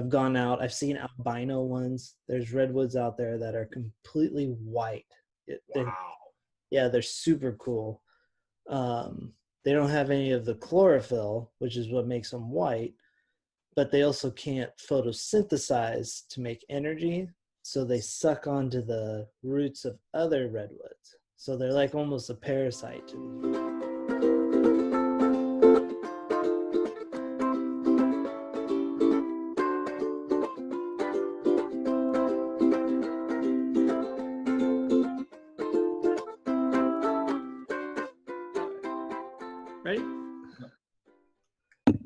I've gone out. I've seen albino ones. There's redwoods out there that are completely white. Wow. They're super cool. They don't have any of the chlorophyll, which is what makes them white, but they also can't photosynthesize to make energy. So they suck onto the roots of other redwoods. So they're like almost a parasite to these. Ready?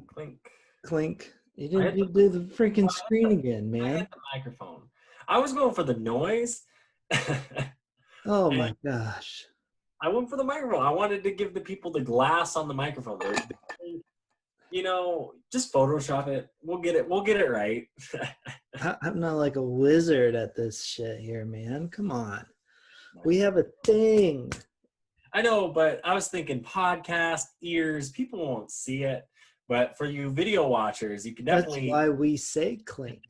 Clink. Clink. You I didn't hit the, do the freaking screen again, I man. hit the microphone. I was going for the noise. Oh And my gosh. I went for the microphone. I wanted to give the people the glass on the microphone. Just Photoshop it. We'll get it. We'll get it right. I'm not like a wizard at this shit here, man. Come on. We have a thing. I know, but I was thinking podcast ears. People won't see it, but for you video watchers, you can definitely. That's why we say clink.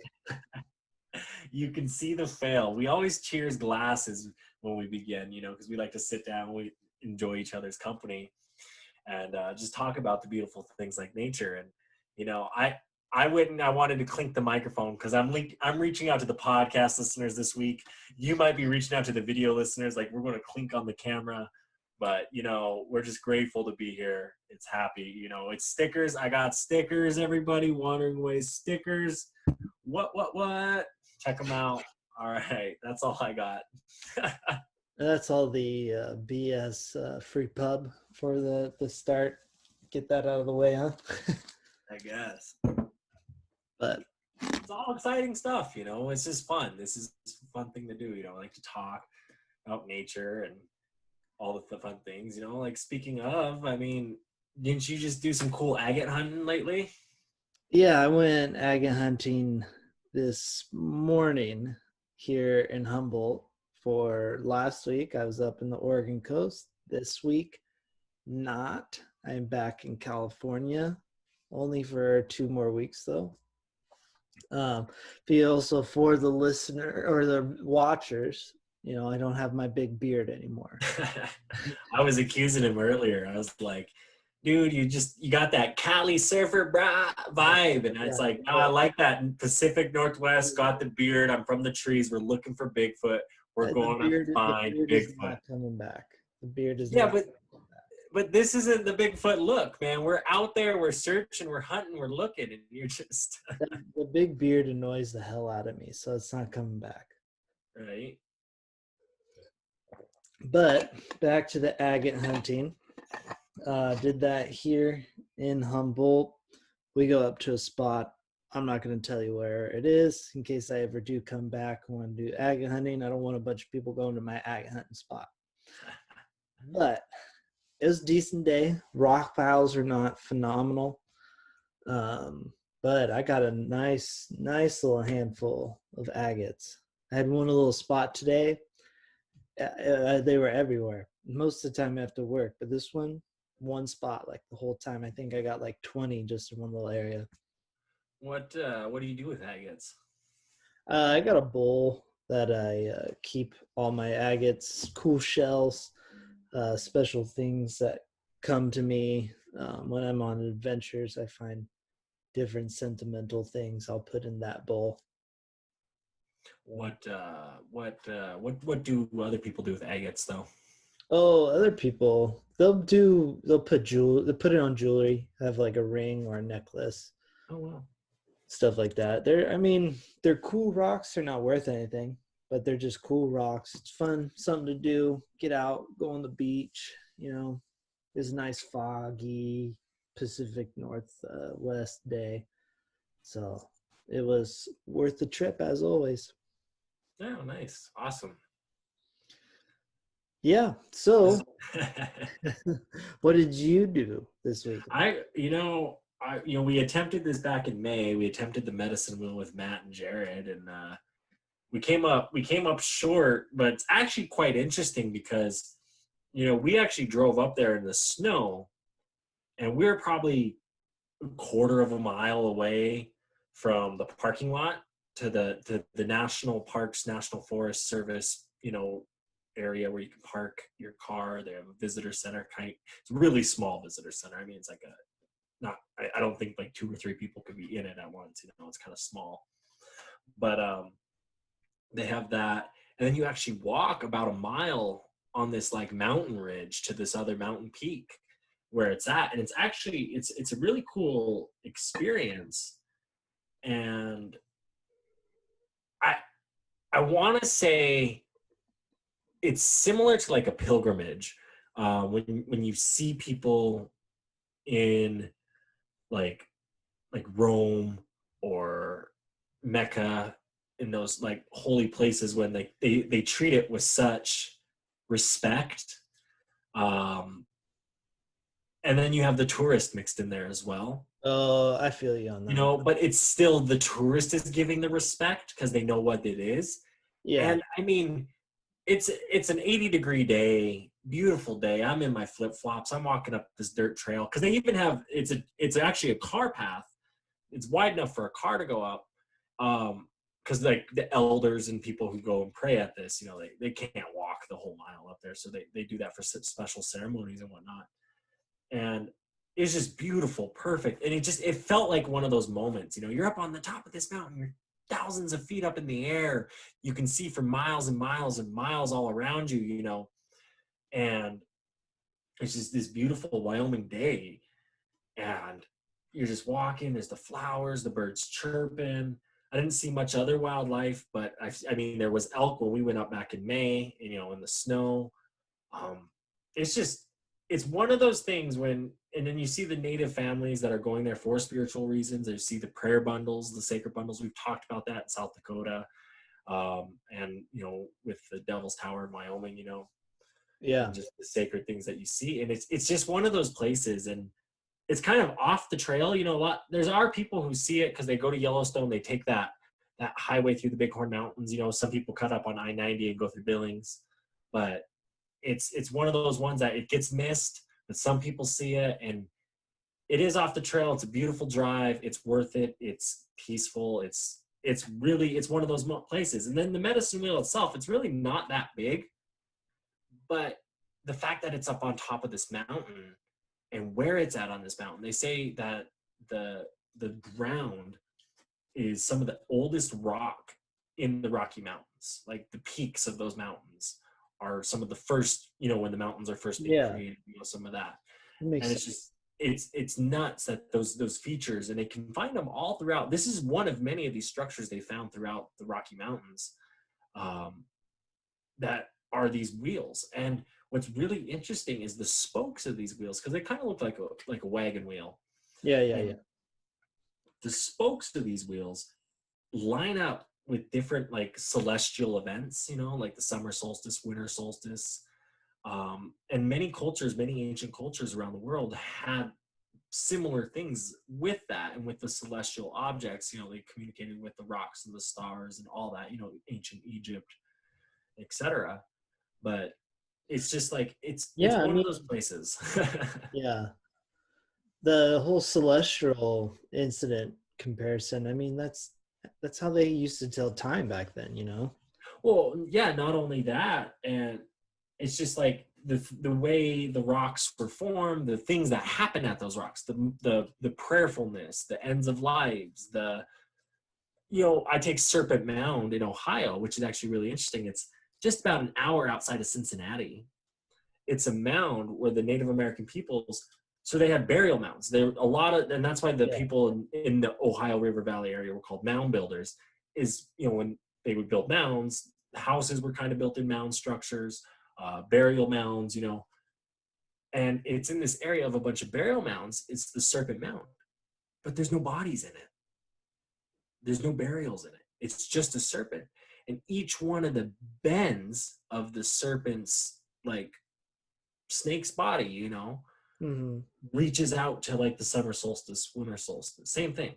You can see the fail. We always cheers glasses when we begin, because we like to sit down. We enjoy each other's company and just talk about the beautiful things like nature. And I went and I wanted to clink the microphone because I'm reaching out to the podcast listeners this week. You might be reaching out to the video listeners. Like, we're going to clink on the camera, but we're just grateful to be here. It's happy. It's stickers. I got stickers. Everybody, Wandering Ways stickers. What? Check them out. All right, that's all I got. That's all the BS free pub for the start. Get that out of the way, huh? I guess. But it's all exciting stuff, It's just fun. This is a fun thing to do, I like to talk about nature and all the fun things, Like, speaking of, I mean, didn't you just do some cool agate hunting lately? Yeah, I went agate hunting this morning here in Humboldt. For last week, I was up in the Oregon coast. This week, not. I'm back in California, only for 2 more weeks though. Also for the listener or the watchers, I don't have my big beard anymore. I was accusing him earlier. I was like, dude, you got that Cali surfer vibe. And it's like, no, I like that Pacific Northwest, got the beard. I'm from the trees. We're looking for Bigfoot. We're going to find Bigfoot. Is not coming back. The beard is not coming back. But this isn't the Bigfoot look, man. We're out there, we're searching, we're hunting, we're looking, and you're just... The big beard annoys the hell out of me, so it's not coming back. Right. But back to the agate hunting. Did that here in Humboldt. We go up to a spot. I'm not going to tell you where it is in case I ever do come back and want to do agate hunting. I don't want a bunch of people going to my agate hunting spot. But it was a decent day. Rock piles are not phenomenal. But I got a nice little handful of agates. I had one little spot today. They were everywhere. Most of the time I have to work, but this one spot, like the whole time. I think I got like 20 just in one little area. What do you do with agates? I got a bowl that I keep all my agates, cool shells, special things that come to me when I'm on adventures. I find different sentimental things I'll put in that bowl. What do other people do with agates though? Oh, other people, they'll put it on jewelry, have like a ring or a necklace. Oh wow. Stuff like that. They're cool rocks. They're not worth anything, but they're just cool rocks. It's fun, something to do. Get out, go on the beach. It's a nice foggy Pacific Northwest day, so it was worth the trip as always. Oh, nice, awesome. Yeah. So, what did you do this week? We attempted this back in May. We attempted the medicine wheel with Matt and Jared, and we came up short. But it's actually quite interesting because, we actually drove up there in the snow, and we were probably a quarter of a mile away from the parking lot to the national parks, national forest service, area where you can park your car. They have a visitor center, it's a really small visitor center. I mean, it's like I don't think like 2 or 3 people could be in it at once. It's kind of small, but they have that, and then you actually walk about a mile on this like mountain ridge to this other mountain peak where it's at, and it's a really cool experience. And I I want to say it's similar to like a pilgrimage, when you see people in like Rome or Mecca, in those like holy places, when they treat it with such respect. Um, and then you have the tourist mixed in there as well. Oh, I feel you on that. But it's still the tourist is giving the respect because they know what it is. Yeah. And I mean, it's an 80-degree day, beautiful day. I'm in my flip-flops. I'm walking up this dirt trail because they even have it's actually a car path. It's wide enough for a car to go up. Because like the elders and people who go and pray at this, they can't walk the whole mile up there, so they do that for special ceremonies and whatnot. And it's just beautiful, perfect, and it felt like one of those moments. You're up on the top of this mountain, you're thousands of feet up in the air, you can see for miles and miles and miles all around you, and it's just this beautiful Wyoming day, and you're just walking, there's the flowers, the birds chirping. I didn't see much other wildlife, but I mean, there was elk when we went up back in May, in the snow. It's just, it's one of those things and then you see the native families that are going there for spiritual reasons. You see the prayer bundles, the sacred bundles. We've talked about that in South Dakota, and with the Devil's Tower in Wyoming, Yeah. and just the sacred things that you see. And it's just one of those places, and it's kind of off the trail. There's people who see it because they go to Yellowstone, they take that highway through the Bighorn Mountains. Some people cut up on I-90 and go through Billings, but it's one of those ones that it gets missed, but some people see it, and it is off the trail. It's a beautiful drive. It's worth it. It's peaceful. It's one of those places. And then the Medicine Wheel itself, it's really not that big, but the fact that it's up on top of this mountain and where it's at on this mountain, they say that the ground is some of the oldest rock in the Rocky Mountains. Like the peaks of those mountains are some of the first, when the mountains are first being created, some of that. It makes And sense. it's nuts that those features, and they can find them all throughout. This is one of many of these structures they found throughout the Rocky Mountains, that are these wheels. And what's really interesting is the spokes of these wheels, because they kind of look like a wagon wheel. Yeah. The spokes of these wheels line up with different like celestial events, like the summer solstice, winter solstice. And many ancient cultures around the world had similar things with that, and with the celestial objects. They communicated with the rocks and the stars and all that, ancient Egypt, etc. But it's just like it's one of those places. Yeah. The whole celestial incident comparison, I mean, that's how they used to tell time back then, Well, yeah, not only that, and it's just like the way the rocks were formed, the things that happen at those rocks, the prayerfulness, the ends of lives, I take Serpent Mound in Ohio, which is actually really interesting. It's just about an hour outside of Cincinnati. It's a mound where the Native American peoples, so they had burial mounds. There a lot of, and that's why the people in the Ohio River Valley area were called mound builders. Is when they would build mounds, houses were kind of built in mound structures, burial mounds, and it's in this area of a bunch of burial mounds. It's the Serpent Mound, but there's no bodies in it. There's no burials in it. It's just a serpent, and each one of the bends of the serpent's like snake's body, Mm-hmm. reaches out to like the summer solstice, winter solstice, same thing.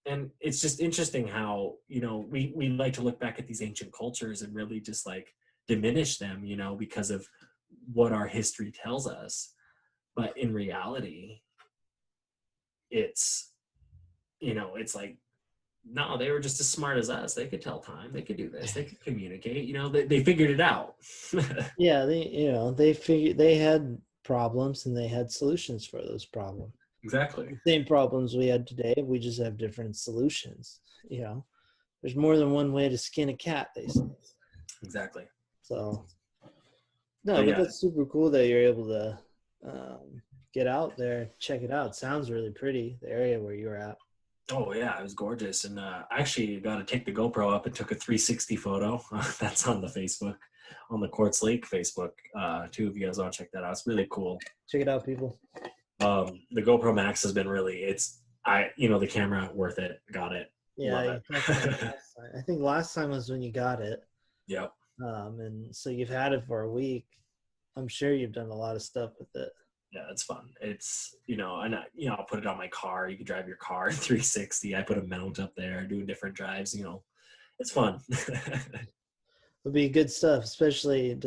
And it's just interesting how, we like to look back at these ancient cultures and really just like diminish them, because of what our history tells us. But in reality, it's like No, they were just as smart as us. They could tell time. They could do this. They could communicate. You know, they figured it out. Yeah, they figured they had problems and they had solutions for those problems. Exactly. The same problems we had today, we just have different solutions. You know, there's more than one way to skin a cat, they say. Exactly. So no, But but yeah. that's super cool that you're able to get out there, check it out. Sounds really pretty, the area where you're at. Oh yeah, it was gorgeous. And I actually got to take the GoPro up and took a 360 photo. That's on the Facebook, on the Quartz Lake Facebook too. If you guys want to check that out, it's really cool. Check it out, people. The GoPro Max has been really, the camera worth it. Got it. Yeah, Love you talked about it it. last time. I think last time was when you got it. Yep. And so you've had it for a week. I'm sure you've done a lot of stuff with it. Yeah, it's fun. It's, I'll put it on my car. You can drive your car in 360. I put a mount up there, doing different drives, it's fun. It'll be good stuff, especially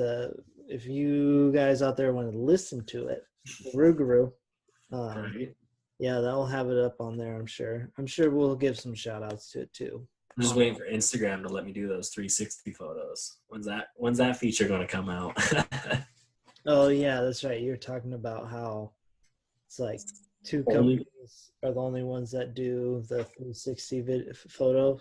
if you guys out there want to listen to it. Rougarou. Right. Yeah, that'll have it up on there, I'm sure. I'm sure we'll give some shout outs to it too. I'm just waiting for Instagram to let me do those 360 photos. When's that feature going to come out? Oh yeah, that's right. You're talking about how it's like two Only companies are the only ones that do the 360 photo.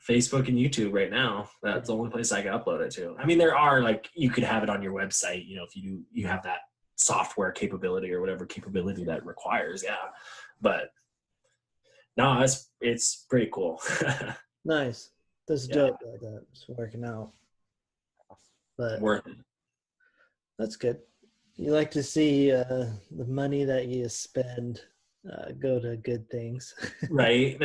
Facebook and YouTube right now. That's the only place I can upload it to. I mean, there are you could have it on your website, if you have that software capability or whatever capability that requires. Yeah. But no, it's pretty cool. Nice. That's dope that that's working out. But Worth it. that's good. You like to see the money that you spend go to good things. Right.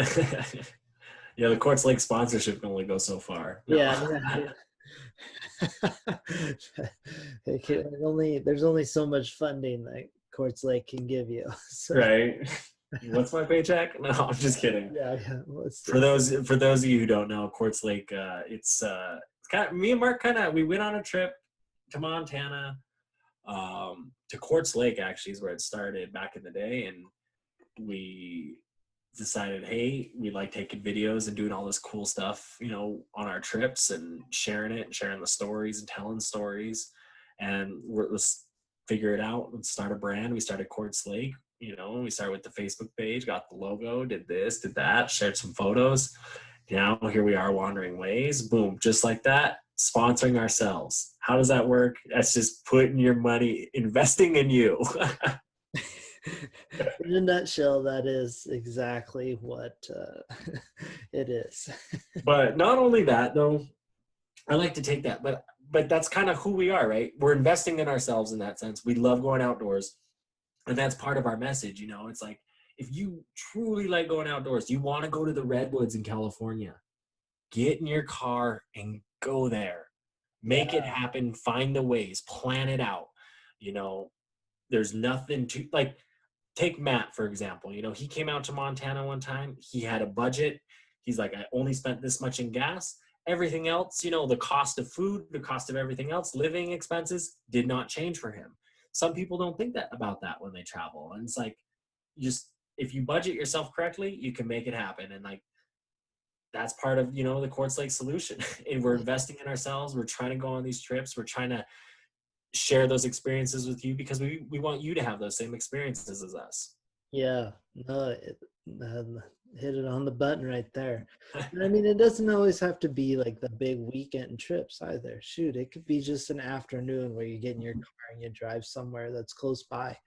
Yeah, the Quartz Lake sponsorship can only go so far. No. Yeah. There's only so much funding that Quartz Lake can give you. So. Right. What's my paycheck? No, I'm just kidding. Yeah. For those of you who don't know, Quartz Lake, it's kind of, me and Mark we went on a trip to Montana, to Quartz Lake actually is where it started back in the day, and we decided, hey, we like taking videos and doing all this cool stuff, on our trips and sharing it and sharing the stories and telling stories, and let's figure it out. Let's start a brand. We started Quartz Lake. We started with the Facebook page, got the logo, did this, did that, shared some photos. Now here we are, Wandering Ways. Boom, just like that, sponsoring ourselves. How does that work? That's just putting your money, investing in you. In a nutshell, that is exactly what it is. But not only that, though, I like to take that, but that's kind of who we are, right? We're investing in ourselves in that sense. We love going outdoors, and that's part of our message. It's like, if you truly like going outdoors, you want to go to the Redwoods in California, get in your car and go there. Make it happen, find the ways, plan it out. There's nothing to, take Matt, for example. He came out to Montana one time. He had a budget. He's like, I only spent this much in gas. Everything else, the cost of food, the cost of everything else, living expenses did not change for him. Some people don't think about that when they travel. And it's like, if you budget yourself correctly, you can make it happen. And that's part of, the Quartz Lake solution. And we're investing in ourselves. We're trying to go on these trips. We're trying to share those experiences with you because we want you to have those same experiences as us. Yeah, no, hit it on the button right there. I mean, it doesn't always have to be like the big weekend trips either. Shoot, it could be just an afternoon where you get in your car and you drive somewhere that's close by.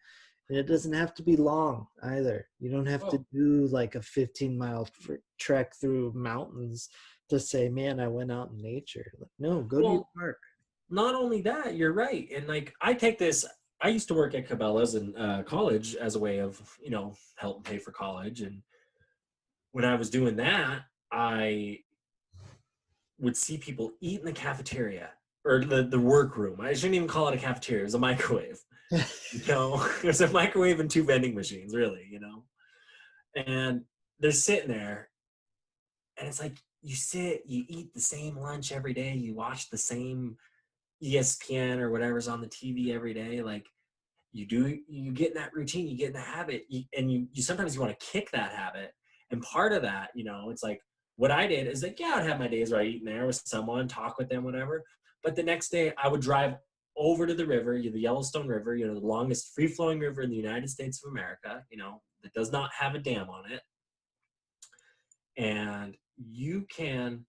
And it doesn't have to be long either. You don't have to do like a 15-mile trek through mountains to say, man, I went out in nature. Like, no, go to your park. Not only that, you're right. And I take this, I used to work at Cabela's in college as a way of, helping pay for college. And when I was doing that, I would see people eat in the cafeteria or the workroom. I shouldn't even call it a cafeteria. It was a microwave. There's a microwave and two vending machines, really, and they're sitting there, and it's like, you sit, you eat the same lunch every day, you watch the same ESPN or whatever's on the TV every day. Like, you get in that routine, you get in the habit, and you sometimes you want to kick that habit. And part of that, it's like, what I did is like, yeah, I'd have my days where I eat in there with someone, talk with them, whatever. But the next day I would drive over to the river, the Yellowstone River, the longest free flowing river in the United States of America, that does not have a dam on it. And you can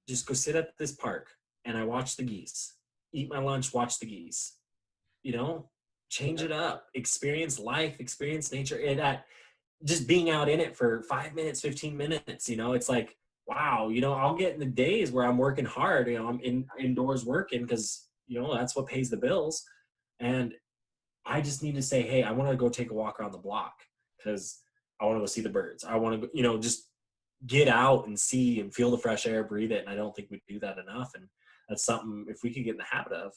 just go sit at this park and I watch the geese, eat my lunch, watch the geese, you know, change it up, experience life, experience nature. And just being out in it for 5 minutes, 15 minutes, it's like, wow, I'll get in the days where I'm working hard, I'm indoors working because, that's what pays the bills. And I just need to say, hey, I want to go take a walk around the block because I want to go see the birds. I want to, just get out and see and feel the fresh air, breathe it. And I don't think we do that enough. And that's something, if we could get in the habit of,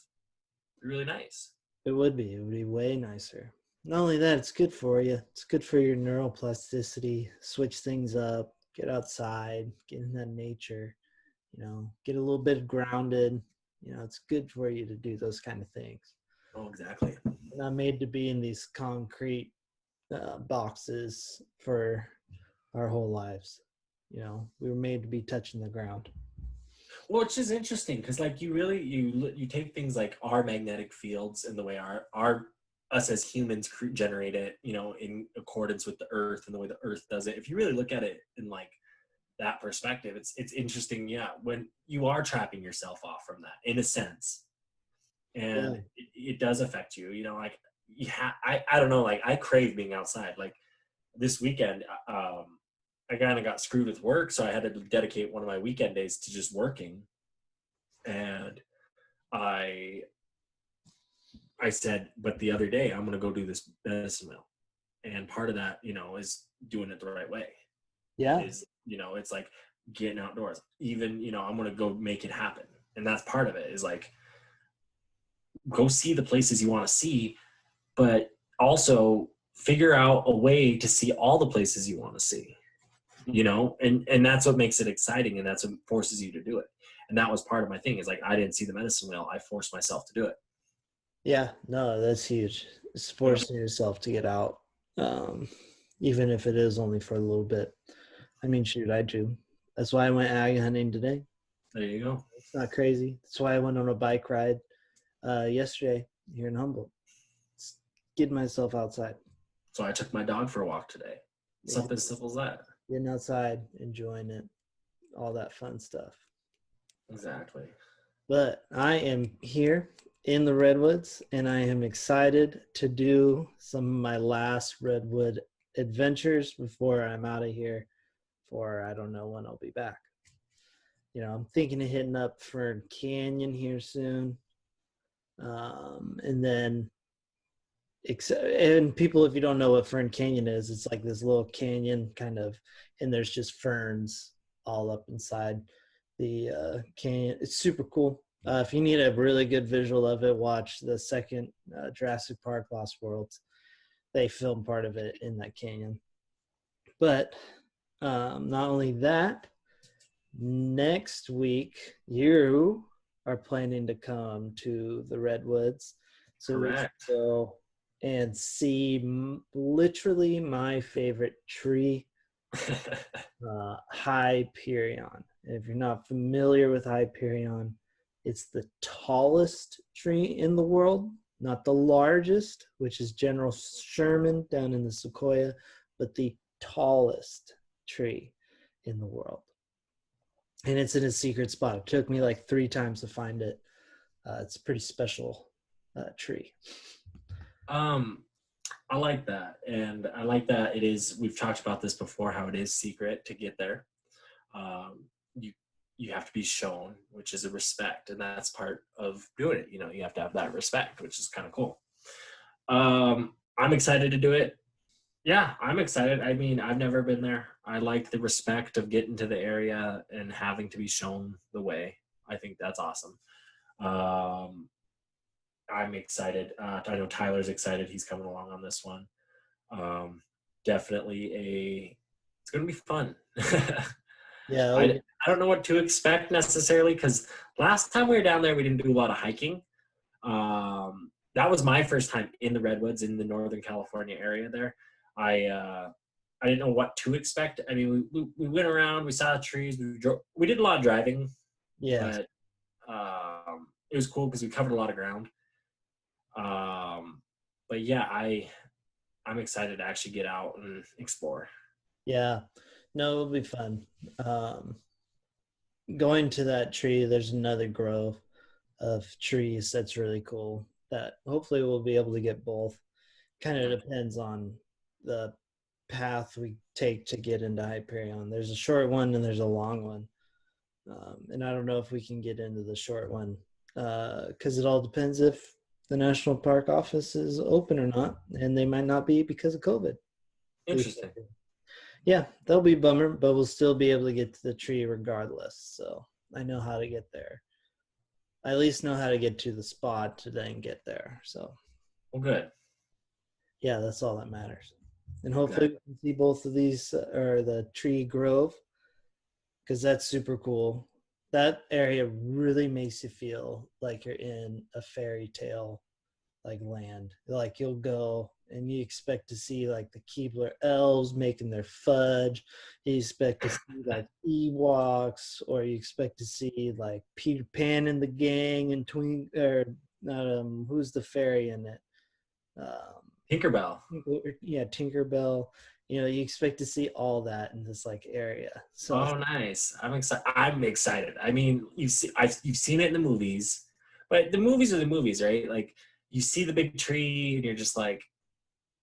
it'd be really nice. It would be. It would be way nicer. Not only that, it's good for you. It's good for your neuroplasticity. Switch things up. Get outside. Get in that nature. Get a little bit grounded. It's good for you to do those kind of things. Oh, exactly. We're not made to be in these concrete boxes for our whole lives. We were made to be touching the ground. Well, which is interesting because, like, you take things like our magnetic fields and the way our us as humans generate it, in accordance with the Earth and the way the Earth does it. If you really look at it in like that perspective, it's interesting. Yeah, when you are trapping yourself off from that, in a sense, and it does affect you. Like I don't know, like I crave being outside. Like this weekend, I kind of got screwed with work, so I had to dedicate one of my weekend days to just working. And I said, but the other day I'm going to go do this medicine wheel, and part of that, is doing it the right way. Yeah. It's like getting outdoors. Even, I'm going to go make it happen, and that's part of it. Is like go see the places you want to see, but also figure out a way to see all the places you want to see. And that's what makes it exciting, and that's what forces you to do it. And that was part of my thing, is like I didn't see the medicine wheel, I forced myself to do it. Yeah, no, that's huge. It's forcing yourself to get out, even if it is only for a little bit. I mean, shoot, I do. That's why I went ag hunting today. There you go. It's not crazy. That's why I went on a bike ride yesterday here in Humboldt. Just getting myself outside. So I took my dog for a walk today. Something as simple as that. Getting outside, enjoying it, all that fun stuff. Exactly. But I am here in the Redwoods, and I am excited to do some of my last Redwood adventures before I'm out of here for I don't know when I'll be back. I'm thinking of hitting up Fern Canyon here soon. And then, and people, if you don't know what Fern Canyon is, it's like this little canyon kind of, and there's just ferns all up inside the canyon. It's super cool. If you need a really good visual of it, watch the second Jurassic Park Lost Worlds. They filmed part of it in that canyon. But not only that, next week you are planning to come to the Redwoods. So Correct. we go and see literally my favorite tree, Hyperion. And if you're not familiar with Hyperion, it's the tallest tree in the world, not the largest, which is General Sherman down in the Sequoia, but the tallest tree in the world. And it's in a secret spot. It took me like 3 times to find it. It's a pretty special tree. I like that. And I like that it is, we've talked about this before, how it is secret to get there. You have to be shown, which is a respect, and that's part of doing it. You have to have that respect, which is kind of cool. I'm excited to do it. Yeah, I'm excited. I mean, I've never been there. I like the respect of getting to the area and having to be shown the way. I think that's awesome. I'm excited. I know Tyler's excited. He's coming along on this one. Definitely it's going to be fun. Yeah. I don't know what to expect necessarily, because last time we were down there, we didn't do a lot of hiking. That was my first time in the Redwoods in the Northern California area there. I didn't know what to expect. I mean, we went around, we saw the trees, we did a lot of driving, Yes. but it was cool because we covered a lot of ground. Um, but yeah, I'm excited to actually get out and explore. Yeah. No, it'll be fun. Um, Going to that tree, there's another grove of trees that's really cool that hopefully we'll be able to get both. Kind of depends on the path we take to get into Hyperion. There's a short one and there's a long one. And I don't know if we can get into the short one because it all depends if the national park office is open or not, and they might not be because of COVID. Interesting. Yeah, that'll be a bummer, but we'll still be able to get to the tree regardless. So I know how to get there. I at least know how to get to the spot to then get there. So Well, good. yeah, that's all that matters. And Good. hopefully we can see both of these or the tree grove because that's super cool. That area really makes you feel like you're in a fairy tale like land. Like you'll go and you expect to see like the Keebler elves making their fudge. You expect to see like Ewoks, or you expect to see like Peter Pan and the gang and Twink or who's the fairy in it? Um, Tinkerbell. yeah, Tinkerbell. You know, you expect to see all that in this like area. So Oh, nice. I'm excited. I'm excited. I mean, you've seen it in the movies, but the movies are the movies, right? Like you see the big tree and you're just like,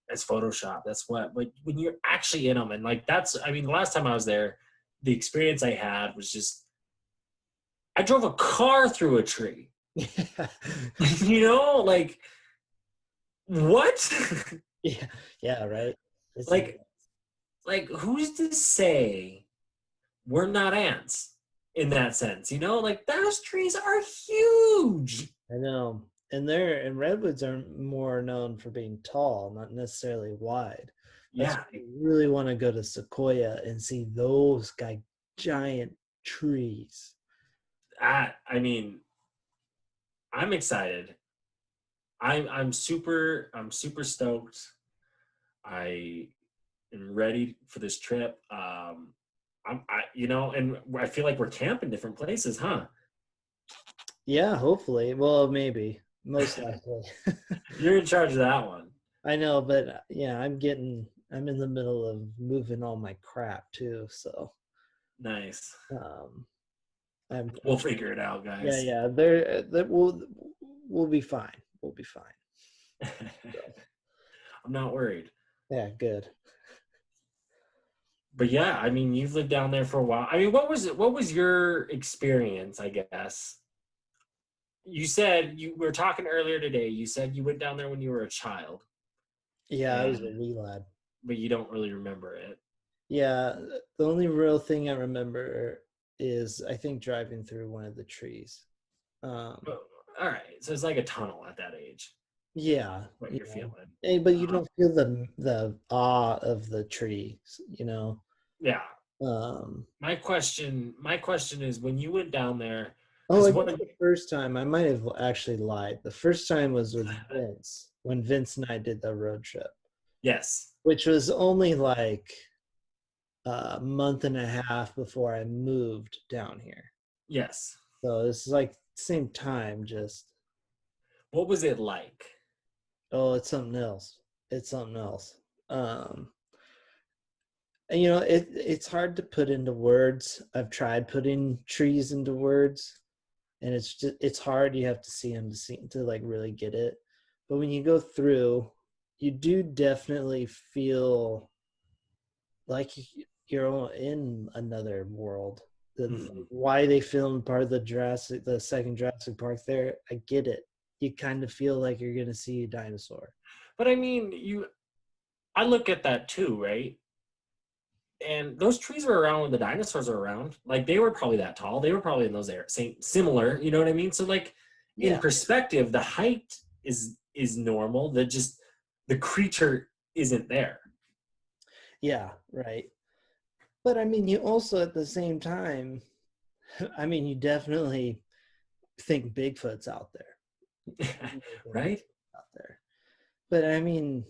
that's Photoshop. That's what. But when you're actually in them, and like that's, I mean, the last time I was there, the experience I had was just, I drove a car through a tree. yeah, Like what? yeah, yeah, right. It's like, like who's to say we're not ants in that sense? Like those trees are huge. I know. And redwoods are more known for being tall, not necessarily wide. That's Yeah, why I really want to go to Sequoia and see those giant trees. I mean, I'm excited. I'm super stoked. I am ready for this trip. And I feel like we're camping different places, huh? Yeah, hopefully. Well, maybe. Most likely. You're in charge of that one. I know, but yeah, I'm in the middle of moving all my crap too, so Nice. um I'm We'll figure it out, yeah, guys. yeah, there that we'll be fine. We'll be fine. So, I'm not worried. yeah, good. But yeah, I mean, you've lived down there for a while. I mean, what was your experience, I guess? You said we were talking earlier today. You said you went down there when you were a child, Yeah, I was a and wee lad. but you don't really remember it. Yeah, the only real thing I remember is I think driving through one of the trees. Um, But, all right, so it's like a tunnel at that age. yeah, What you're feeling. but you Uh, don't feel the awe of the trees, you know. yeah. Um, My question is, when you went down there, oh, because I one guess of the first time I might have actually lied. The first time was with Vince when Vince and I did the road trip, yes, which was only like a month and a half before I moved down here. yes. So it's like same time, just What was it like? oh, it's something else. It's something else. Um, and it's hard to put into words. I've tried putting trees into words, and it's hard. You have to see them to like really get it. But when you go through, you do definitely feel like you're in another world. Mhm. Why they filmed part of the second Jurassic Park there, I get it. You kind of feel like you're gonna see a dinosaur. But I mean, I look at that too, right? And those trees were around when the dinosaurs were around. Like they were probably that tall. They were probably in those areas, same similar. You know what I mean? So like in Yeah, perspective, the height is normal. The creature isn't there. yeah, right. But I mean, you also at the same time, I mean, you definitely think Bigfoot's out there. You definitely think Right? Bigfoot's out there. But I mean,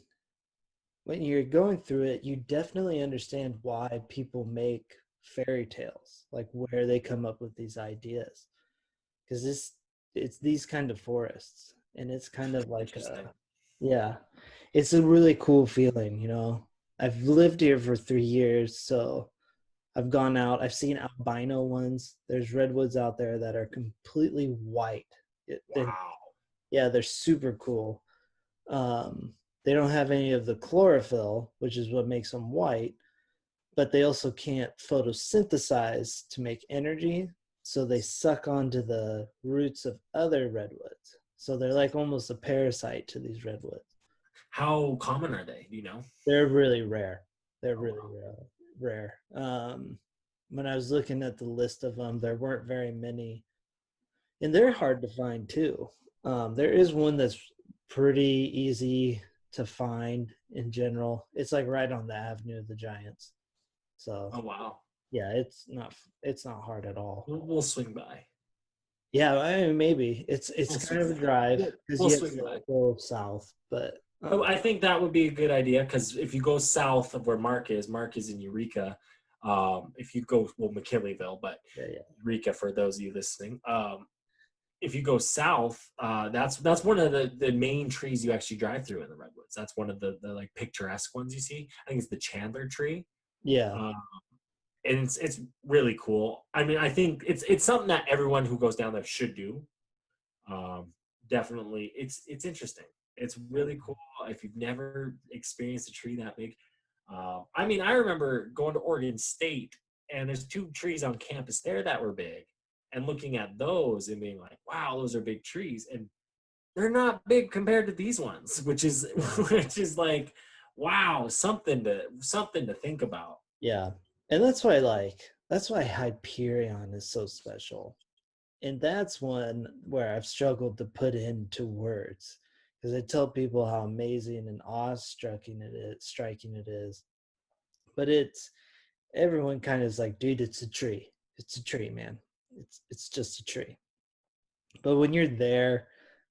when you're going through it, you definitely understand why people make fairy tales, like where they come up with these ideas. Because it's these kind of forests, and it's kind of like Interesting. yeah, it's a really cool feeling, you know. I've lived here for 3 years, so I've gone out. I've seen albino ones. There's redwoods out there that are completely white. They're Wow. yeah, they're super cool. Um, they don't have any of the chlorophyll, which is what makes them white, but they also can't photosynthesize to make energy. So they suck onto the roots of other redwoods. So they're like almost a parasite to these redwoods. How common are they? Do you know? They're really rare. They're Oh really wow. rare. When I was looking at the list of them, there weren't very many, and they're Wow. hard to find too. There is one that's pretty easy to find in general. It's like right on the Avenue of the Giants. So Oh wow. yeah, it's not hard at all. We'll swing by. Yeah, I mean, maybe it's We'll kind swing of a by. drive We'll, because we'll you have swing to by. go south, but Oh, I think that would be a good idea because if you go south of where Mark is in Eureka. If you go, well, McKinleyville, but yeah, yeah, Eureka for those of you listening. If you go south, that's one of the main trees you actually drive through in the redwoods. That's one of the like picturesque ones you see. I think it's the Chandler tree, yeah, uh, and it's really cool. I mean, I think it's something that everyone who goes down there should do. Um, Definitely, it's interesting. It's really cool if you've never experienced a tree that big. I mean, I remember going to Oregon State, and there's two trees on campus there that were big, and looking at those and being like, "Wow, those are big trees," and they're not big compared to these ones, which is yeah, which is like, wow, something to think about. yeah. And that's why Hyperion is so special. And that's one where I've struggled to put into words because I tell people how amazing and striking it is. But it's everyone kind of is like, dude, it's a tree. It's a tree, man. It's just a tree. But when you're there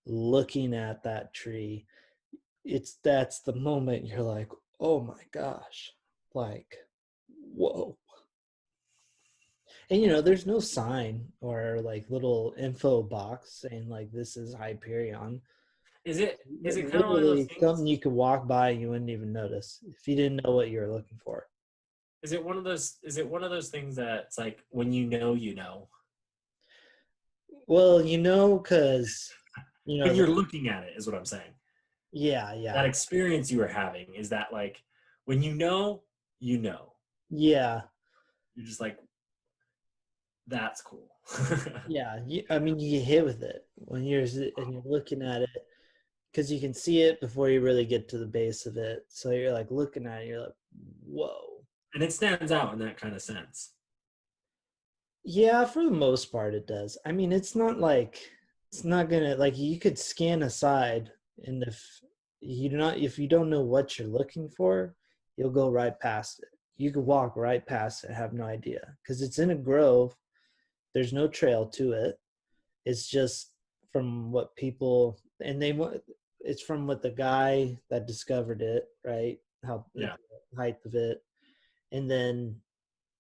looking at that tree, that's the moment you're like, oh my gosh, like, whoa. And there's no sign or like little info box saying like this is Hyperion. Is it kind of one of those Literally things? something you could walk by and you wouldn't even notice if you didn't know what you were looking for. Is it one of those things that it's like when you know, you know? Well, because When the you're looking at it, is what I'm saying. yeah, That yeah, experience you were having, is that like when you know, you know. yeah, You're just like, that's cool. yeah. I mean, you get hit with it when you're looking at it because you can see it before you really get to the base of it. So you're like looking at it, you're like, whoa. And it stands out in that kind of sense. Yeah, for the most part it does. I mean, it's not gonna like you could scan aside and if you don't know what you're looking for, you'll go right past it. You could walk right past it, have no idea. Because it's in a grove, there's no trail to it. It's just from what people and they want it's from what the guy that discovered it, right? How the Yeah. height of it. And then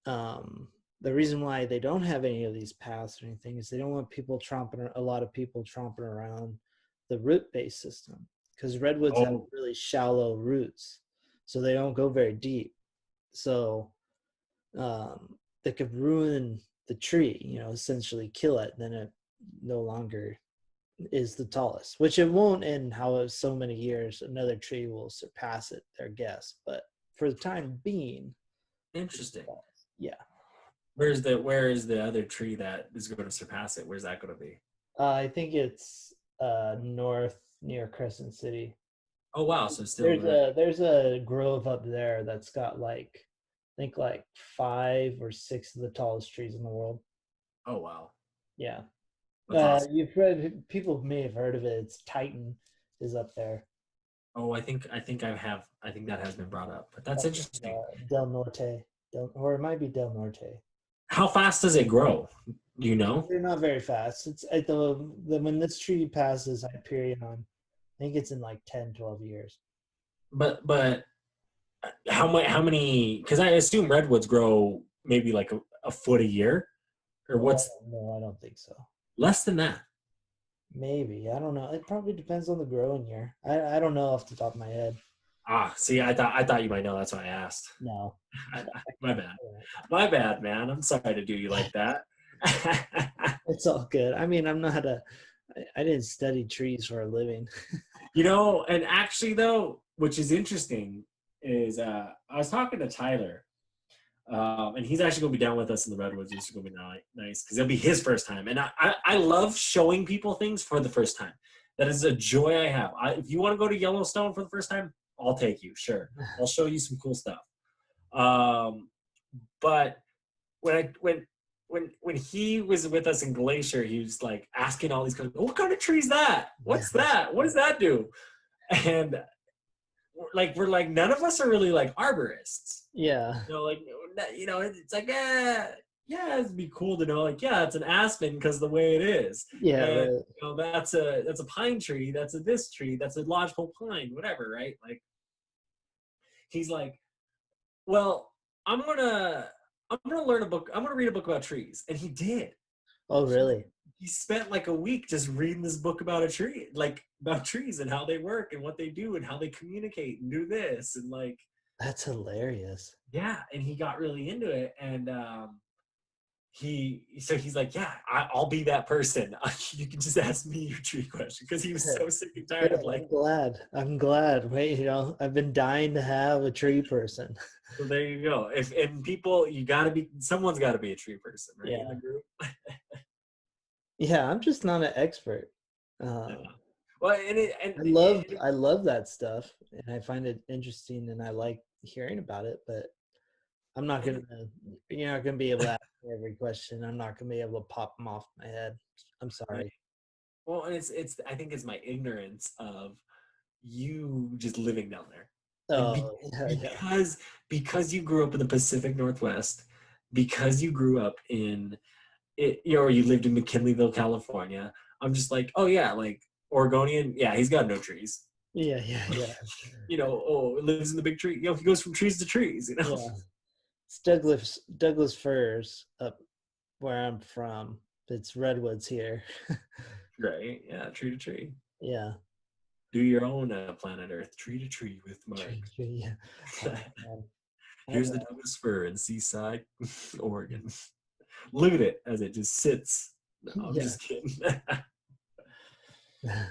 um, the reason why they don't have any of these paths or anything is they don't want a lot of people tromping around the root based system because redwoods have Oh, really shallow roots, so they don't go very deep. So they could ruin the tree, essentially kill it. Then it no longer is the tallest, which it won't in how so many years another tree will surpass it, their guess. But for the time being, it's the interesting. tallest. Yeah. Where is the other tree that is going to surpass it? Where's that going to be? I think it's north near Crescent City. Oh wow, so still There's the a grove up there that's got like I think like 5 or 6 of the tallest trees in the world. oh wow, Yeah. that's awesome. You've read people may have heard of it. It's Titan is up there. Oh, I think that has been brought up, but that's Up in, interesting. Del Norte. Or it might be Del Norte. How fast does it grow? Do you know? They're not very fast. It's at the when this tree passes Hyperion, I think it's in like 10, 12 years. But How many? Because I assume redwoods grow maybe like a foot a year, or Oh, what's no, I don't think so. less than that? Maybe. I don't know. It probably depends on the growing year. I don't know off the top of my head. Ah, see, I thought you might know. That's why I asked. No. My bad. My bad, man. I'm sorry to do you like that. It's all good. I mean, I'm not a, I didn't study trees for a living. And actually though, which is interesting, is I was talking to Tyler, and he's actually gonna be down with us in the redwoods, which is gonna be nice because it'll be his first time. And I love showing people things for the first time. That is a joy I have. If you want to go to Yellowstone for the first time, I'll take you. Sure, I'll show you some cool stuff. Um, but when I when he was with us in Glacier, he was like asking all these questions. What kind of tree is that? What's that? What does that do? And we're like none of us are really like arborists. Yeah. Like it's like yeah, it'd be cool to know like yeah, it's an aspen because the way it is, Yeah, and right. that's a pine tree, that's a this tree, that's a lodgepole pine, whatever, right? Like he's like, well, I'm gonna I'm gonna learn a book. I'm gonna read a book about trees, and he did. Oh, He really? he spent like a week just reading this book about a tree, like about trees and how they work and what they do and how they communicate and do this and like That's hilarious. yeah, and he got really into it, and he's like, yeah, I'll be that person. You can just ask me your tree question because he was so sick and tired Good. of like. I'm glad. I'm glad. Wait, I've been dying to have a tree person. So there you go. If and people, you got to be someone's got to be a tree person, right, in the Yeah. group. Yeah, I'm just not an expert. Yeah. Um, Well, and it and I love that stuff, and I find it interesting, and I like hearing about it. But I'm not gonna, you're not gonna be able to ask me every question. I'm not gonna be able to pop them off my head. I'm right. sorry. Well, and it's I think it's my ignorance of you just living down there, and Oh, yeah, yeah, because you grew up in the Pacific Northwest, because you grew up in it, or you lived in McKinleyville, California. I'm just like, oh yeah, like Oregonian, yeah, he's got no trees. yeah, yeah, yeah, Oh, lives in the big tree. He goes from trees to trees. yeah. It's Douglas firs up where I'm from. It's redwoods here. Right? Yeah, tree to tree. Yeah, Do your own planet Earth, tree to tree with Mark. tree. Yeah. Oh, man. I Here's the know. Douglas fir in Seaside, Oregon. Look at it as it just sits. No, I'm Yeah. just kidding. That'd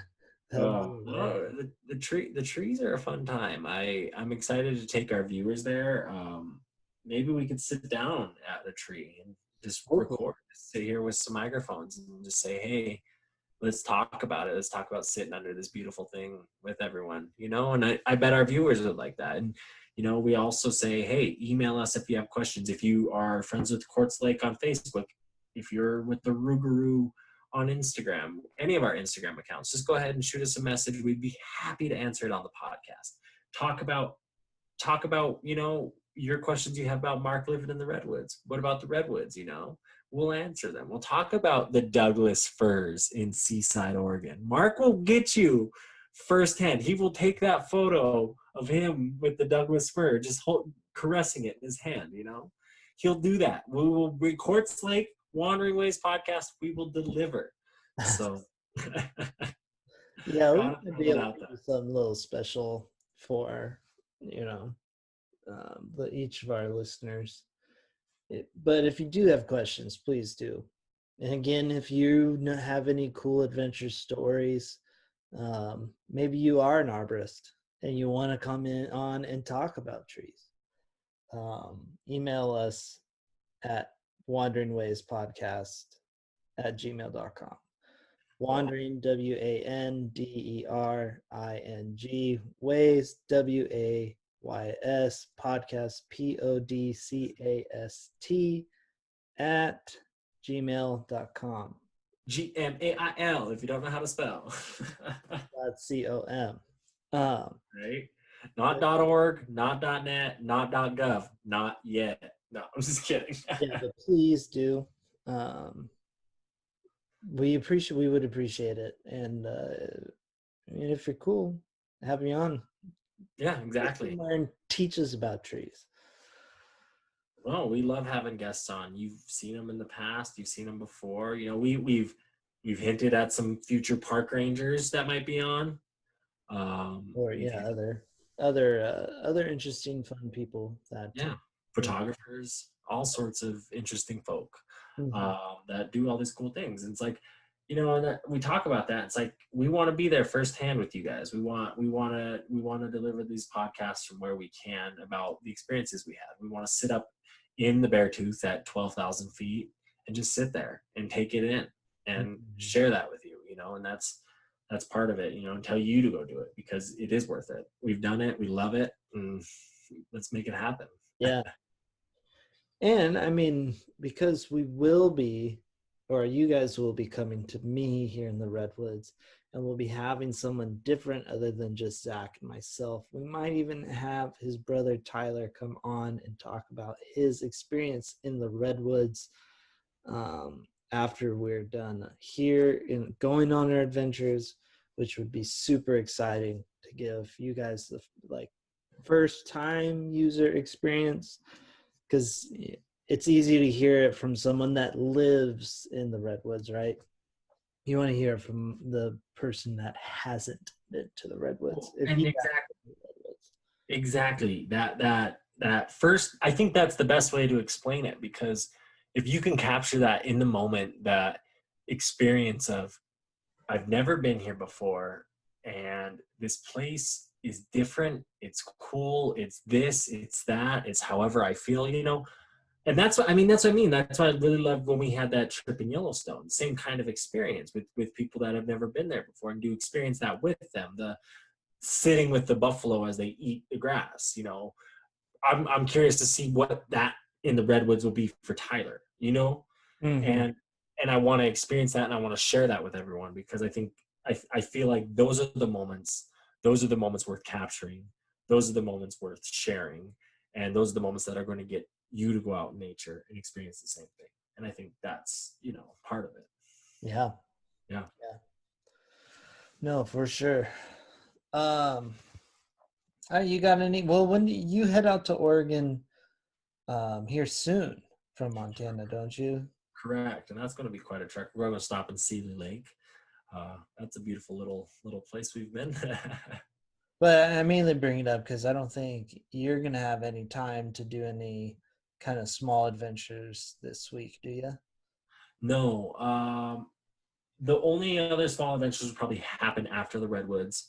be hilarious. No, the trees are a fun time. I'm excited to take our viewers there. Maybe we could sit down at a tree and just Hopefully. record, sit here with some microphones and just say, hey, let's talk about it. Let's talk about sitting under this beautiful thing with everyone, and I bet our viewers would like that. And, we also say, hey, email us if you have questions. If you are friends with Quartz Lake on Facebook, if you're with the Rougarou on Instagram, any of our Instagram accounts, just go ahead and shoot us a message. We'd be happy to answer it on the podcast. Talk about, your questions you have about Mark living in the Redwoods. What about the Redwoods, We'll answer them. We'll talk about the Douglas firs in Seaside, Oregon. Mark will get you firsthand. He will take that photo of him with the Douglas fir, just caressing it in his hand. He'll do that. We will record Lake Wandering Ways podcast. We will deliver. So, Yeah, we gotta might throw be it able out to there. do something a little special for, you know, each of our listeners. But if you do have questions, please do. And again, if you have any cool adventure stories, maybe you are an arborist and you want to come in on and talk about trees. Email us at wanderingwayspodcast@gmail.com. Wandering, WANDERING, ways, WAYS, podcast, PODCAST, at gmail.com. GMAIL, if you don't know how to spell. .com. Right? Not .org, not .net, not .gov, not yet. No, I'm just kidding. Yeah, but please do. Um, we would appreciate it. And I mean, if you're cool, have me on. Yeah, Get exactly. somewhere and teach us about trees. Well, we love having guests on. You've seen them in the past. You've seen them before. You know, we've hinted at some future park rangers that might be on. Or We've yeah, hinted, other interesting, fun people that yeah, you know. photographers, all sorts of interesting folk Mhm. that do all these cool things. And it's like, you know, that we talk about that. It's like we want to be there firsthand with you guys. We want to deliver these podcasts from where we can about the experiences we had. We want to sit up in the Beartooth at 12,000 feet and just sit there and take it in and Mhm. share that with you. You know, and that's part of it. You know, and tell you to go do it because it is worth it. We've done it. We love it. And let's make it happen. Yeah. And I mean, because we will be, or you guys will be coming to me here in the Redwoods, and we'll be having someone different other than just Zach and myself. We might even have his brother Tyler come on and talk about his experience in the Redwoods after we're done here in going on our adventures, which would be super exciting to give you guys the like first time user experience because it's easy to hear it from someone that lives in the redwoods, right? You want to hear it from the person that hasn't been to the redwoods. Well, If and you exactly that first, I think that's the best way to explain it because if you can capture that in the moment, that experience of I've never been here before and this place is different, it's cool, it's this, it's that, it's however I feel, you know. And that's what I mean. That's what I mean. That's why I really loved when we had that trip in Yellowstone. Same kind of experience with people that have never been there before, and do experience that with them. The sitting with the buffalo as they eat the grass. You know, I'm curious to see what that in the redwoods will be for Tyler. You know, mm-hmm. and I want to experience that, and I want to share that with everyone because I think I feel like those are the moments. Those are the moments worth capturing. Those are the moments worth sharing, and those are the moments that are going to get you to go out in nature and experience the same thing. And I think that's part of it. Yeah, Yeah. yeah, no, for sure. um you got any, well, when do you head out to Oregon here soon from Montana, don't you? Correct, and that's going to be quite a trek. We're going to stop in Seeley Lake. That's a beautiful little place we've been. But I mainly bring it up because I don't think you're gonna have any time to do any kind of small adventures this week, do you? No, the only other small adventures will probably happen after the redwoods.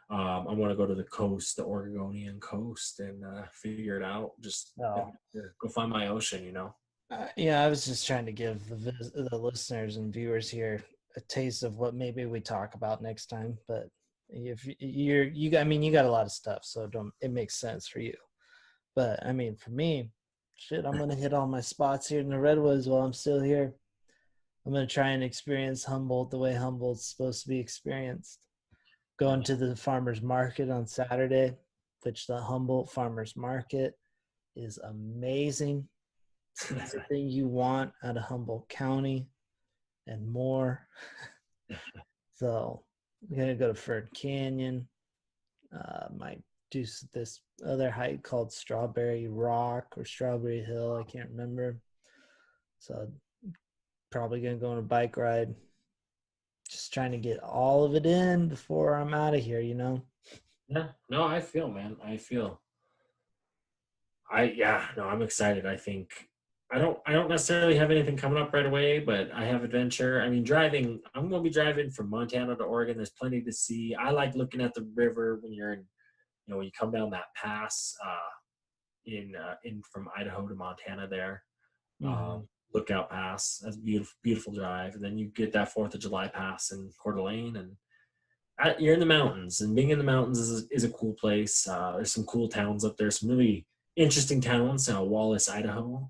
I want to go to the coast, the Oregonian coast, and figure it out. Just No. go find my ocean, you know. Yeah, I was just trying to give the listeners and viewers here a taste of what maybe we talk about next time. But if I mean, you got a lot of stuff, so don't it makes sense for you. But I mean, for me, shit, I'm gonna hit all my spots here in the redwoods while I'm still here. I'm gonna try and experience Humboldt the way Humboldt's supposed to be experienced. Going to the farmers market on Saturday, which the Humboldt Farmers Market is amazing. It's everything you want out of Humboldt County and more. So I'm gonna go to Ferd Canyon. Might do this other hike called Strawberry Rock or Strawberry Hill. I can't remember. So probably gonna go on a bike ride. Just trying to get all of it in before I'm out of here. You know. Yeah, no, I feel, man. I feel. Yeah, no, I'm excited. I think I don't necessarily have anything coming up right away, but I have adventure. I mean, driving. I'm going to be driving from Montana to Oregon. There's plenty to see. I like looking at the river when you're in, when you come down that pass in from Idaho to Montana there. Mm-hmm. Lookout Pass. That's a beautiful, beautiful drive. And then you get that 4th of July pass in Coeur d'Alene, and you're in the mountains. And being in the mountains is a cool place. There's some cool towns up there. Some really interesting towns. Wallace, Idaho,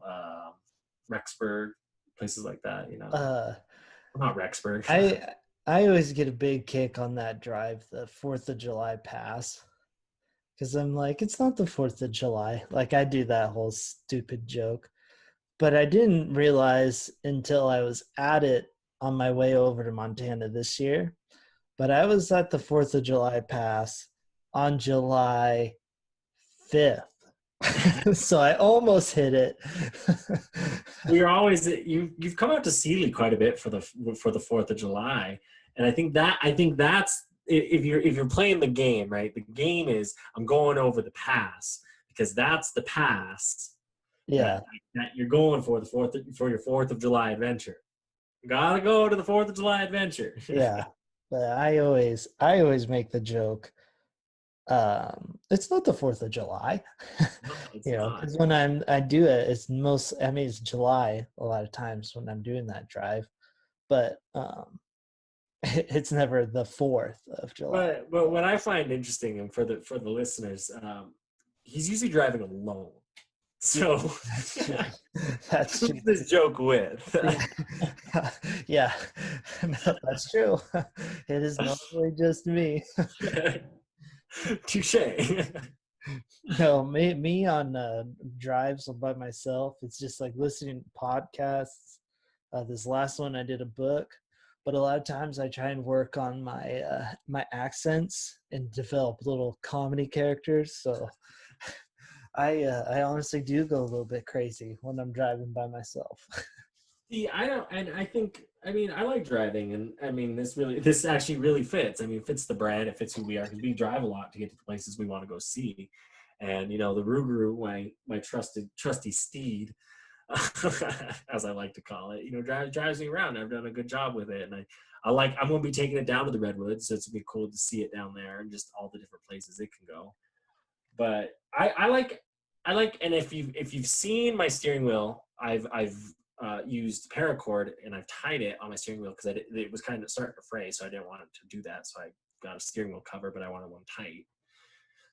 Rexburg, places like that. Uh, Not Rexburg. I I always get a big kick on that drive, the 4th of July pass, because I'm like, it's not the 4th of July. Like I do that whole stupid joke, but I didn't realize until I was at it on my way over to Montana this year. But I was at the 4th of July pass on July 5th. So I almost hit it. We're always you've come out to Sealy quite a bit for the 4th of July, and I think that's if you're playing the game right. The game is I'm going over the pass because that's the pass Yeah, that you're going for for your 4th of July adventure. You gotta go to the 4th of July adventure. yeah. But I always make the joke. It's not the 4th of July. No, it's not. Because when I do it, it's July a lot of times when I'm doing that drive, but it's never the 4th of July. But what I find interesting, and for the listeners, he's usually driving alone. So That's true. That's true. who's this joke with? Yeah, yeah. No, that's true. It is normally just me. Touche. No, me on drives by myself. It's just like listening to podcasts. This last one I did a book, but a lot of times I try and work on my accents and develop little comedy characters. So I honestly do go a little bit crazy when I'm driving by myself. See, I don't, and I think, I mean, I like driving, and I mean, this actually really fits. I mean, it fits the brand, it fits who we are, because we drive a lot to get to the places we want to go see. And the Rougarou, my trusty steed, as I like to call it, drives me around. I've done a good job with it, and I'm going to be taking it down to the Redwoods, so it's gonna be cool to see it down there and just all the different places it can go. But I like, and if you've seen my steering wheel, I've used paracord and I've tied it on my steering wheel because it was kind of starting to fray, so I didn't want it to do that. So I got a steering wheel cover, but I wanted one tight,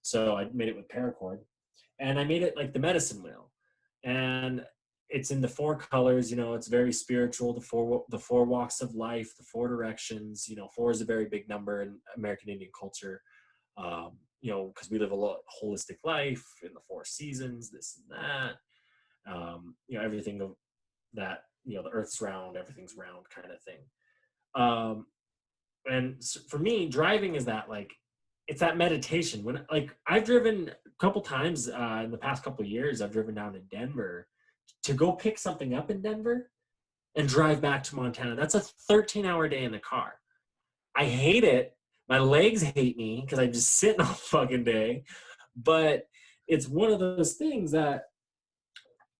so I made it with paracord, and I made it like the medicine wheel, and it's in the 4 colors. It's very spiritual. The four walks of life, the 4 directions. 4 is a very big number in American Indian culture. Because we live a lot holistic life in the 4 seasons, this and that. Everything of that. The Earth's round, everything's round, kind of thing. And for me, driving is that like it's that meditation. When like I've driven a couple times in the past couple of years, I've driven down to Denver to go pick something up in Denver and drive back to Montana. That's a 13-hour day in the car. I hate it. My legs hate me because I'm just sitting all fucking day. But it's one of those things that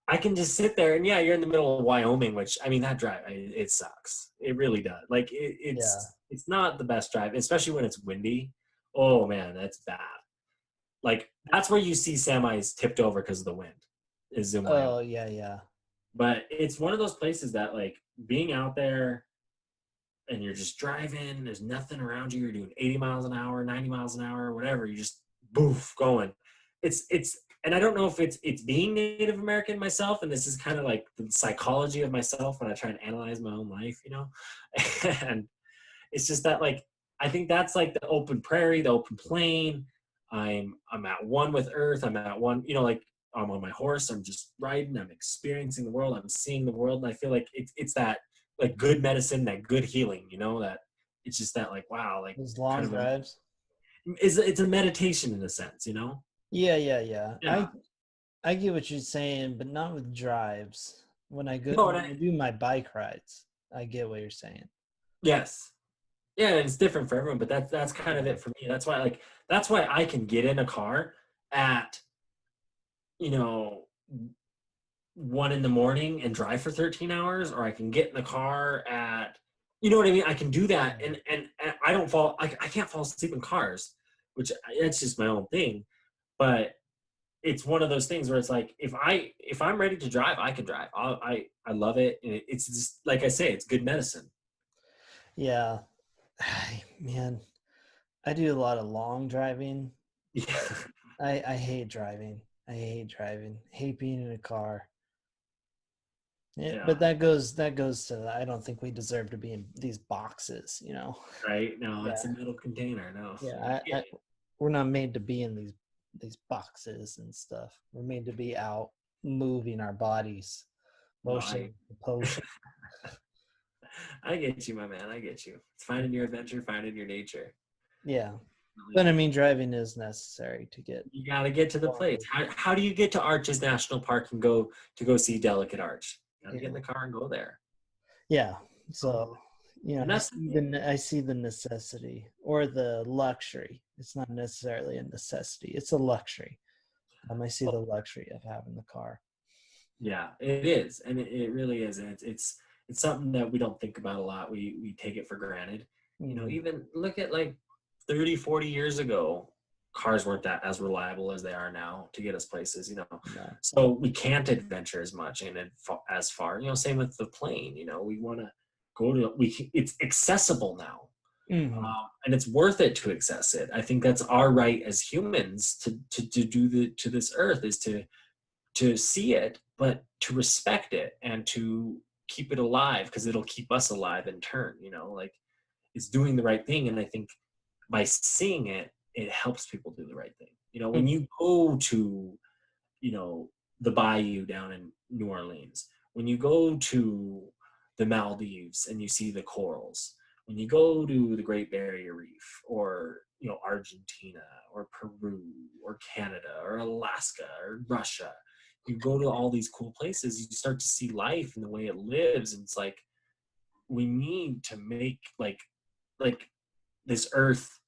I can just sit there and yeah, you're in the middle of Wyoming, which I mean that drive it sucks. It really does. Like Yeah. it's not the best drive, especially when it's windy. Oh man, that's bad. Like that's where you see semis tipped over because of the wind. Is in Wyoming. Oh yeah, yeah. But it's one of those places that like being out there and you're just driving, there's nothing around you, you're doing 80 miles an hour, 90 miles an hour, whatever, you just boof going. It's and I don't know if it's being Native American myself, and this is kind of like the psychology of myself when I try and analyze my own life, and it's just that like I think that's like the open prairie, the open plain. I'm at one with earth. I'm at one, like I'm on my horse. I'm just riding. I'm experiencing the world. I'm seeing the world, and I feel like it's that like good medicine, that good healing. That it's just that like wow, like Those long kind of drives. it's a meditation in a sense. Yeah, yeah, yeah. Yeah. I get what you're saying, but not with drives. No, When I do my bike rides, I get what you're saying. yes. Yeah, and it's different for everyone, but that's kind of Yeah. it for me. That's why I can get in a car at you know 1 in the morning and drive for 13 hours, or I can get in the car at you know what I mean. I can do that, Yeah. and I don't fall. I can't fall asleep in cars, which that's just my own thing. But it's one of those things where it's like if I'm ready to drive, I can drive. I love it, and it's just like I say, it's good medicine. Yeah. Man, I do a lot of long driving, Yeah, but I hate driving. I hate driving. Hate being in a car. Yeah, yeah, but that goes to I don't think we deserve to be in these boxes. right. No, Yeah. it's a metal container. No, Yeah, we're not made to be in these boxes and stuff. We're made to be out moving our bodies, no, motion, potion. I get you, my man. I get you. It's finding your adventure, finding your nature. Yeah. But I mean, driving is necessary to get. You got to get to the place. How do you get to Arches National Park and go see Delicate Arch? You got to get in the car and go there. Yeah. So, And I that's see the necessity or the luxury. It's not necessarily a necessity. It's a luxury. I see the luxury of having the car. yeah, it is, and it really is, and it's something that we don't think about a lot. We take it for granted. Even look at like 30, 40 years ago, cars weren't that as reliable as they are now to get us places. No. So we can't adventure as much and as far. Same with the plane. We want to go to it's accessible now. And it's worth it to access it. I think that's our right as humans to do to this earth is to see it, but to respect it and to keep it alive because it'll keep us alive in turn. Like it's doing the right thing, and I think by seeing it, it helps people do the right thing. When you go to the bayou down in New Orleans, when you go to the Maldives and you see the corals, when you go to the Great Barrier Reef or Argentina or Peru or Canada or Alaska or Russia, you go to all these cool places, you start to see life and the way it lives, and it's like we need to make like this earth,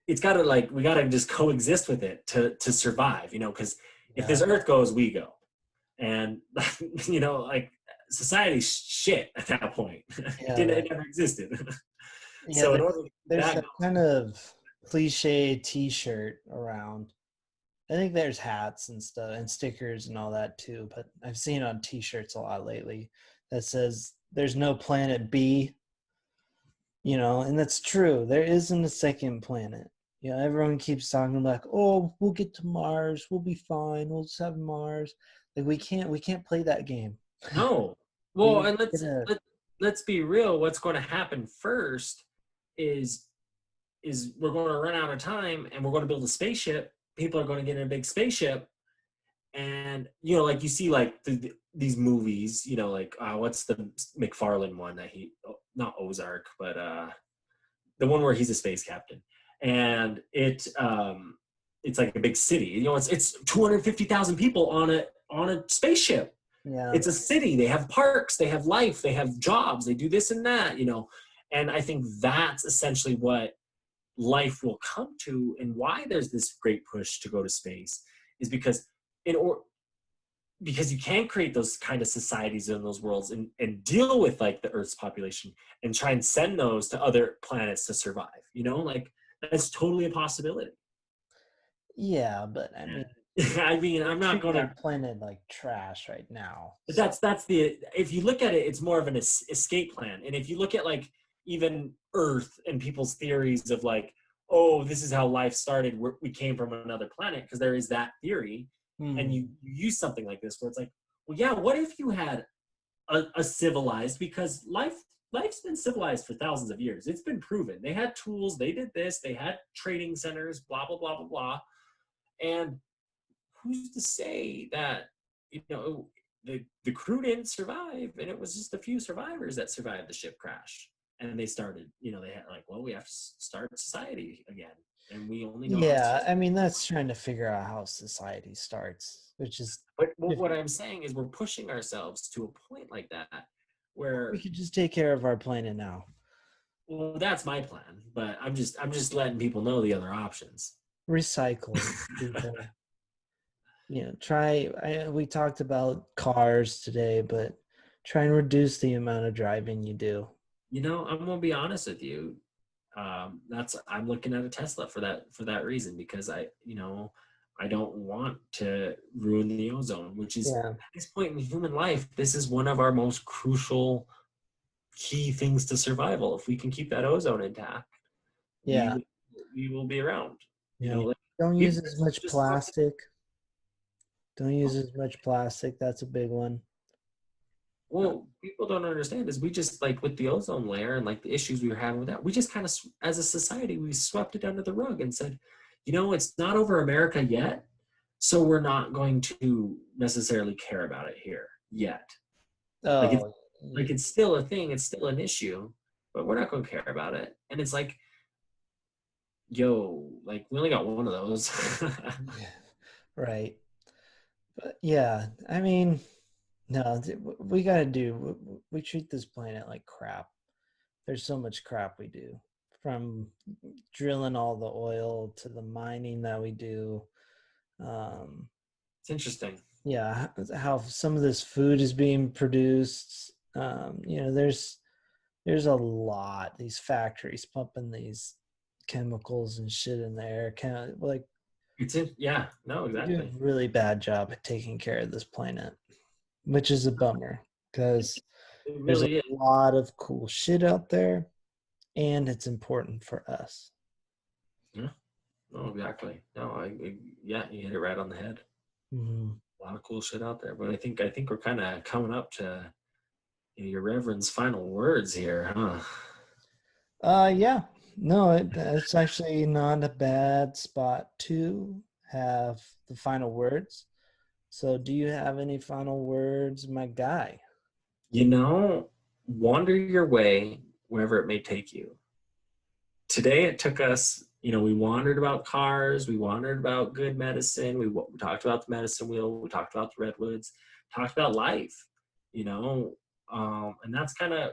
it's got to we got to just coexist with it to survive, because if this earth goes, we go. And like society's shit at that point. It never existed. So in order there's that kind of cliche t-shirt around. I think there's hats and stuff and stickers and all that too, but I've seen on t-shirts a lot lately that says there's no planet B, and that's true. There isn't a second planet. Everyone keeps talking like, oh, we'll get to Mars, we'll be fine, we'll just have Mars. Like we can't play that game. No. Well, and let's be real. What's going to happen first is we're going to run out of time and we're going to build a spaceship. People are going to get in a big spaceship, and like you see like these movies, like what's the McFarlane one that not Ozark, but the one where he's a space captain, and it's like a big city. It's 250,000 people on a spaceship. Yeah. It's a city. They have parks, they have life, they have jobs, they do this and that, and I think that's essentially what life will come to, and why there's this great push to go to space is because because you can create those kind of societies in those worlds and deal with like the Earth's population and try and send those to other planets to survive. Like that's totally a possibility. Yeah, but I mean, I'm not going to planet like trash right now. But that's if you look at it, it's more of an escape plan. And if you look at like even Earth and people's theories of like, oh, this is how life started, we came from another planet, because there is that theory. And you use something like this where it's like, well, yeah, what if you had a civilized, because life's been civilized for thousands of years. It's been proven. They had tools, they did this, they had trading centers, blah, blah, blah, blah, blah. And who's to say that, the crew didn't survive, and it was just a few survivors that survived the ship crash. And they started, they had like, well, we have to start society again. And we only know. Yeah, I mean, that's trying to figure out how society starts, which is. But what I'm saying is we're pushing ourselves to a point like that where we could just take care of our planet now. Well, that's my plan, but I'm just letting people know the other options. Recycle. We talked about cars today, but try and reduce the amount of driving you do. I'm gonna be honest with you. I'm looking at a Tesla for that reason, because I don't want to ruin the ozone, which is at this point in human life, this is one of our most crucial key things to survival. If we can keep that ozone intact, we will be around. Don't use as much plastic. Don't use as much plastic. That's a big one. Well, people don't understand is we just like with the ozone layer and like the issues we were having with that, we just kind of, as a society, we swept it under the rug and said, it's not over America yet, so we're not going to necessarily care about it here yet. It's still a thing, it's still an issue, but we're not going to care about it. And it's like, yo, like we only got one of those. Right. But yeah, I mean, no, we got to do, we treat this planet like crap. There's so much crap we do, from drilling all the oil to the mining that we do. Um, It's interesting. yeah, how some of this food is being produced. There's a lot, these factories pumping these chemicals and shit in the air. Kind of like Yeah, no, we do exactly. a really bad job at taking care of this planet, which is a bummer because It there's a really is. lot of cool shit out there, and it's important for us. Yeah, no, exactly. No, yeah, you hit it right on the head. Mhm. A lot of cool shit out there, but I think we're kind of coming up to your Reverend's final words here, huh? Yeah, no, it's actually not a bad spot to have the final words. So, do you have any final words, my guy? You know, wander your way wherever it may take you. Today it took us, we wandered about cars, we wandered about good medicine, we talked about the medicine wheel, we talked about the redwoods, talked about life, you know, and that's kind of,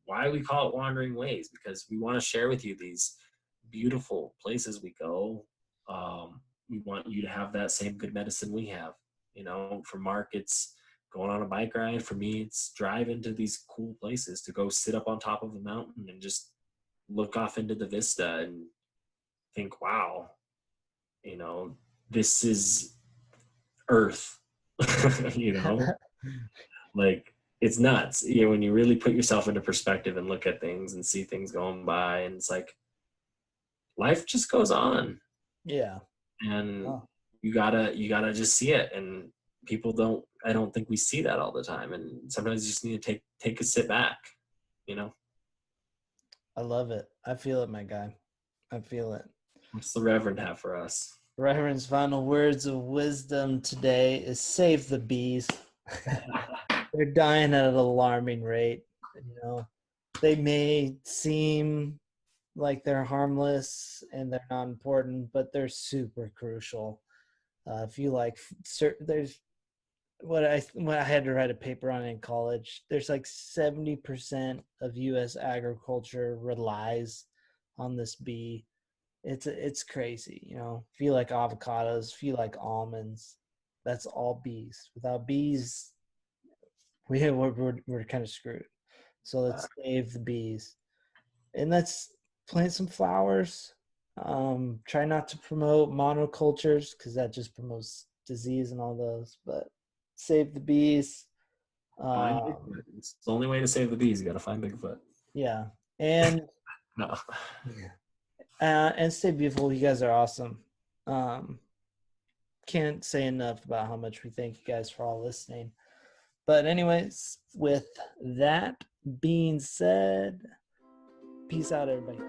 why we call it wandering ways, because we want to share with you these beautiful places we go. We want you to have that same good medicine we have. For Mark, it's going on a bike ride. For me, it's driving to these cool places to go sit up on top of a mountain and just look off into the vista and think, wow, you know, this is Earth. you know, like it's nuts. When you really put yourself into perspective and look at things and see things going by, and it's like life just goes on, Yeah. and Oh, you gotta just see it. And people don't. I don't think we see that all the time. And sometimes you just need to take a sit back. You know, I love it. I feel it, my guy. I feel it. what's the Reverend have for us? Reverend's final words of wisdom today is save the bees. They're dying at an alarming rate. You know, they may seem like they're harmless and they're not important, but they're super crucial. If you like, there's what I had to write a paper on in college. There's like 70% of U.S. agriculture relies on this bee. It's crazy, you know. If you like avocados, if you like almonds, that's all bees. Without bees, we're kind of screwed. So let's save the bees, and let's plant some flowers. Try not to promote monocultures because that just promotes disease and all those. But save the bees. Find Bigfoot. Um, It's the only way to save the bees. You got to find Bigfoot. yeah, and No. stay beautiful. You guys are awesome. Um, can't say enough about how much we thank you guys for all listening. But anyways, with that being said, peace out, everybody.